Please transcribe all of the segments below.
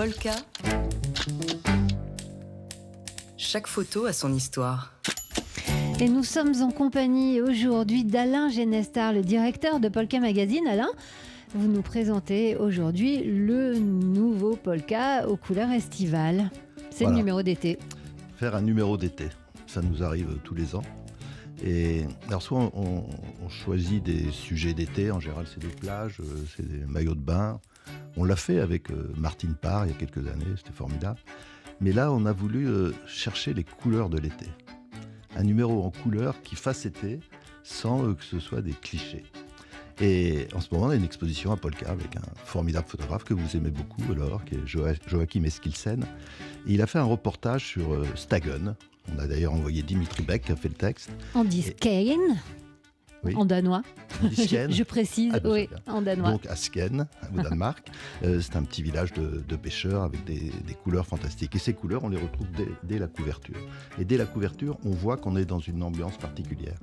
Polka. Chaque photo a son histoire. Et nous sommes en compagnie aujourd'hui d'Alain Genestar, le directeur de Polka Magazine. Alain, vous nous présentez aujourd'hui le nouveau Polka aux couleurs estivales. C'est Voilà. le numéro d'été. Faire un numéro d'été, ça nous arrive tous les ans. Et alors soit on choisit des sujets d'été, en général c'est des plages, c'est des maillots de bain. On l'a fait avec Martine Parr il y a quelques années, c'était formidable. Mais là on a voulu chercher les couleurs de l'été. Un numéro en couleurs qui fasse été sans que ce soit des clichés. Et en ce moment, on a une exposition à Polka avec un formidable photographe que vous aimez beaucoup, alors, qui est Joachim Eskilsen. Et il a fait un reportage sur Stagen. On a d'ailleurs envoyé Dimitri Beck qui a fait le texte. On dit Skagen, Oui. en danois. On dit Skien. Je précise, Ah, ben, oui, c'est bien. en danois. Donc à Skien, au Danemark. C'est un petit village de pêcheurs avec des couleurs fantastiques. Et ces couleurs, on les retrouve dès la couverture. Et dès la couverture, on voit qu'on est dans une ambiance particulière.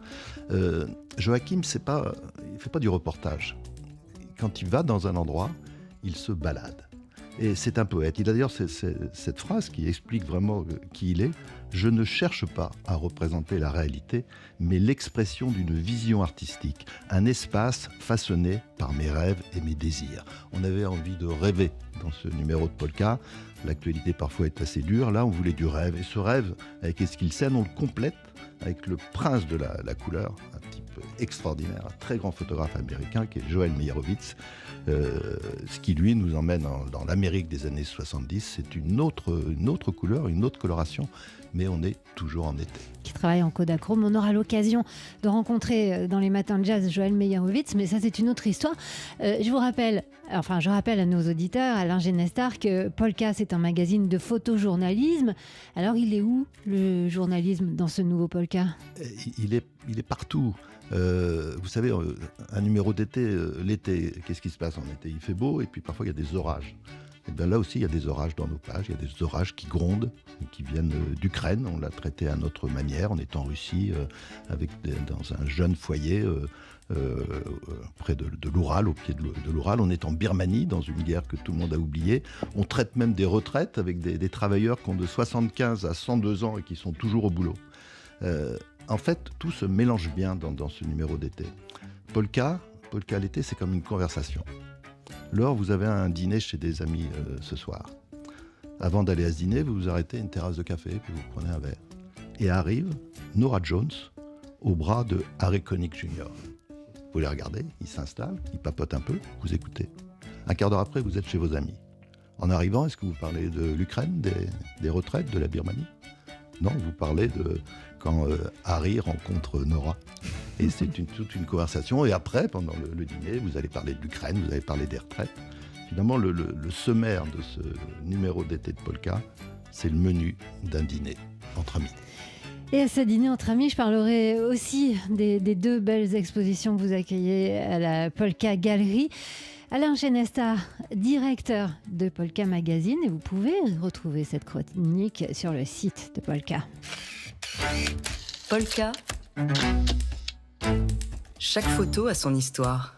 Joachim, il fait pas du reportage. Quand il va dans un endroit, il se balade. Et c'est un poète. Il a d'ailleurs cette phrase qui explique vraiment qui il est. Je ne cherche pas à représenter la réalité, mais l'expression d'une vision artistique, un espace façonné par mes rêves et mes désirs. On avait envie de rêver dans ce numéro de Polka. L'actualité parfois est assez dure. Là, on voulait du rêve. Et ce rêve, avec Eskilsen, on le complète avec le prince de la couleur, un type extraordinaire, un très grand photographe américain qui est Joel Meyerowitz. Ce qui, lui, nous emmène dans l'Amérique des années 70. C'est une autre couleur, une autre coloration, mais on est toujours en été. Qui travaille en Kodachrome. On aura l'occasion de rencontrer dans les matins de jazz Joel Meyerowitz, mais ça c'est une autre histoire. Je rappelle à nos auditeurs, Alain Genestar, que Polka c'est un magazine de photojournalisme. Alors il est où le journalisme dans ce nouveau Polka ? Il est partout. Vous savez, un numéro d'été, l'été, qu'est-ce qui se passe en été ? Il fait beau et puis parfois il y a des orages. Et bien là aussi, il y a des orages dans nos pages, il y a des orages qui grondent, qui viennent d'Ukraine. On l'a traité à notre manière. On est en Russie, dans un jeune foyer près de l'Oural, au pied de l'Oural. On est en Birmanie, dans une guerre que tout le monde a oubliée. On traite même des retraites avec des travailleurs qui ont de 75 à 102 ans et qui sont toujours au boulot. En fait, tout se mélange bien dans ce numéro d'été. Polka l'été, c'est comme une conversation. Laure, vous avez un dîner chez des amis ce soir. Avant d'aller à ce dîner, vous vous arrêtez à une terrasse de café, puis vous prenez un verre. Et arrive Norah Jones au bras de Harry Connick Jr. Vous les regardez, ils s'installent, ils papotent un peu, vous écoutez. Un quart d'heure après, vous êtes chez vos amis. En arrivant, est-ce que vous parlez de l'Ukraine, des retraites, de la Birmanie ? Non, vous parlez de quand Harry rencontre Nora. Et c'est toute une conversation. Et après, pendant le dîner, vous allez parler de l'Ukraine, vous allez parler des retraites. Finalement, le sommaire de ce numéro d'été de Polka, c'est le menu d'un dîner entre amis. Et à ce dîner entre amis, je parlerai aussi des deux belles expositions que vous accueillez à la Polka Galerie. Alain Genestar, directeur de Polka Magazine, et vous pouvez retrouver cette chronique sur le site de Polka. Polka. Chaque photo a son histoire.